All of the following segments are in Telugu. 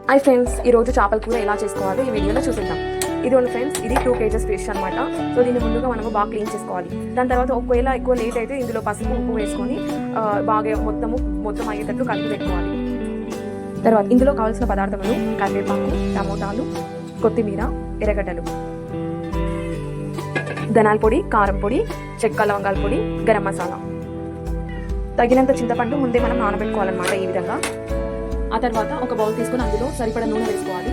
హాయ్ ఫ్రెండ్స్, ఈరోజు చేపల కూర ఎలా చేసుకోవాలో ఈ వీడియోలో చూసేద్దాం. ఇదిగోండి ఫ్రెండ్స్, ఇది 2 kgs ఫిష్ అనమాట. సో దీన్ని ముందుగా మనము బాగా క్లీన్ చేసుకోవాలి. దాని తర్వాత ఒకవేళ ఎక్కువ లేట్ అయితే ఇందులో పసుపు ఉప్పు వేసుకొని బాగా మొత్తం అయ్యేటట్టు కలిపి పెట్టుకోవాలి. తర్వాత ఇందులో కావాల్సిన పదార్థములు కరివేపాకు, టమోటాలు, కొత్తిమీర, ఎర్రగడ్డలు, ధనాల పొడి, కారం పొడి, చెక్క లవంగాల పొడి, గరం మసాలా, తగినంత చింతపండు ముందే మనం నానబెట్టుకోవాలన్నమాట. ఈ విధంగా ఆ తర్వాత ఒక బౌల్ తీసుకొని అందులో సరిపడా నూనె వేసుకోవాలి.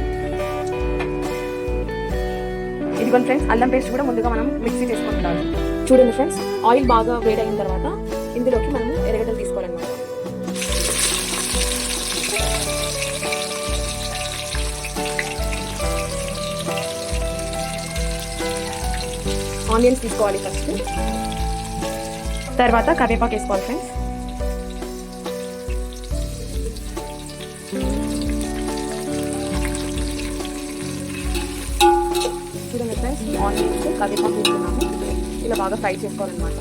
ఇదిగోండి ఫ్రెండ్స్, అల్లం పేస్ట్ కూడా ముందుగా మనం మిక్సీ చేసుకొని ఉండాలి. చూడండి ఫ్రెండ్స్, ఆయిల్ బాగా వేడైన తర్వాత ఇందులోకి మనం ఎర్రగడ్డలు తీసుకోవాలన్నమాట. ఆనియన్స్ తీసుకోవాలి ఫస్ట్, తర్వాత కరివేపాకు వేసుకోవాలి ఫ్రెండ్స్. చూడండి ఫ్రెండ్స్, ఆనియన్స్ కరివేపాకు వేసుకున్నాము. ఇలా బాగా ఫ్రై చేసుకోవాలన్నమాట.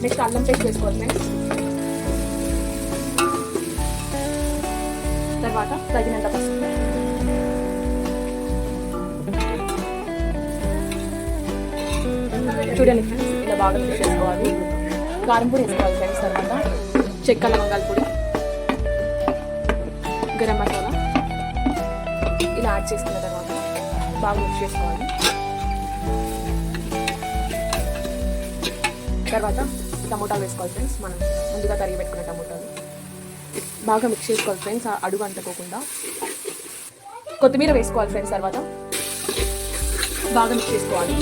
నెక్స్ట్ అల్లం పేస్ట్ వేసుకోవాలి ఫ్రెండ్స్. తర్వాత తగినంత పసుపు, చూడండి ఫ్రెండ్స్, ఇలా బాగా మిక్స్ చేసుకోవాలి. కారం పొడి వేసుకోవాలి ఫ్రెండ్స్. తర్వాత చెక్క లవంగాల పొడి, గరం మసాలా ఇలా యాడ్ చేసుకున్న తర్వాత బాగా మిక్స్ చేసుకోవాలి. తర్వాత టమోటాలు వేసుకోవాలి ఫ్రెండ్స్. మనం ముందుగా తరిగి పెట్టుకున్న టమోటాలు బాగా మిక్స్ చేసుకోవాలి ఫ్రెండ్స్, అడుగు అంటుకోకుండా. కొత్తిమీర వేసుకోవాలి ఫ్రెండ్స్. తర్వాత బాగా మిక్స్ చేసుకోవాలి.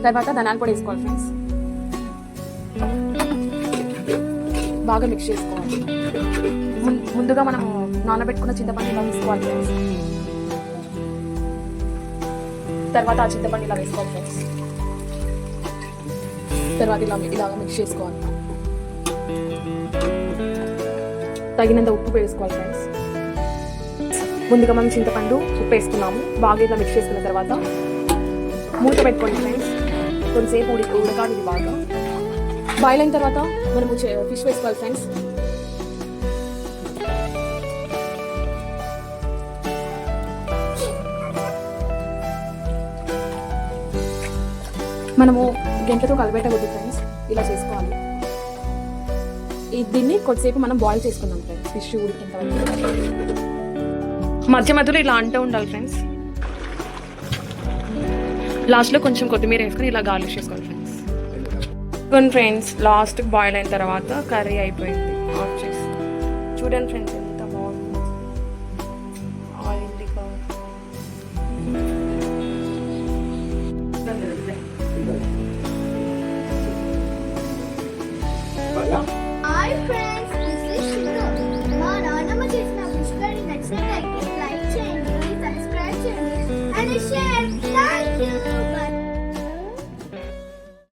తర్వాత ధనాల పొడి వేసుకోవాలి ఫ్రెండ్స్. బాగా మిక్స్ చేసుకోవాలి. ముందుగా మనం నానబెట్టుకున్న చింతపండు ఇలా వేసుకోవాలి ఫ్రెండ్స్. తర్వాత ఆ చింతపండు ఇలా వేసుకోవాలి ఫ్రెండ్స్. తర్వాత ఇలాగా మిక్స్ చేసుకోవాలి. తగినంత ఉప్పు వేసుకోవాలి ఫ్రెండ్స్. ముందుగా మనం చింతపండు ఉప్పు వేసుకున్నాము. బాగా ఇలా మిక్స్ చేసుకున్న తర్వాత మూత పెట్టుకోండి ఫ్రెండ్స్. కొంతసేపు ఉడకాలి. ఇది బాగా బాయిల్ అయిన తర్వాత మనము ఫిష్ వేసుకోవాలి ఫ్రెండ్స్. మనము గంటతో కలిపెట్టకూడదు ఫ్రెండ్స్, ఇలా చేసుకోవాలి. దీన్ని కొద్దిసేపు మనం బాయిల్ చేసుకుందాం ఫ్రెండ్స్. ఫిష్ ఉడికిన తర్వాత మధ్య మధ్యలో ఇలా అంటూ ఉండాలి ఫ్రెండ్స్. లాస్ట్లో కొంచెం కొత్తిమీర వేసుకొని ఇలా గార్లిష్ చేసుకోవాలి ఫ్రెండ్స్. ఫ్రెండ్స్, లాస్ట్ బాయిల్ అయిన తర్వాత కర్రీ అయిపోయింది. ఆఫ్ చేసి చూడండి ఫ్రెండ్స్.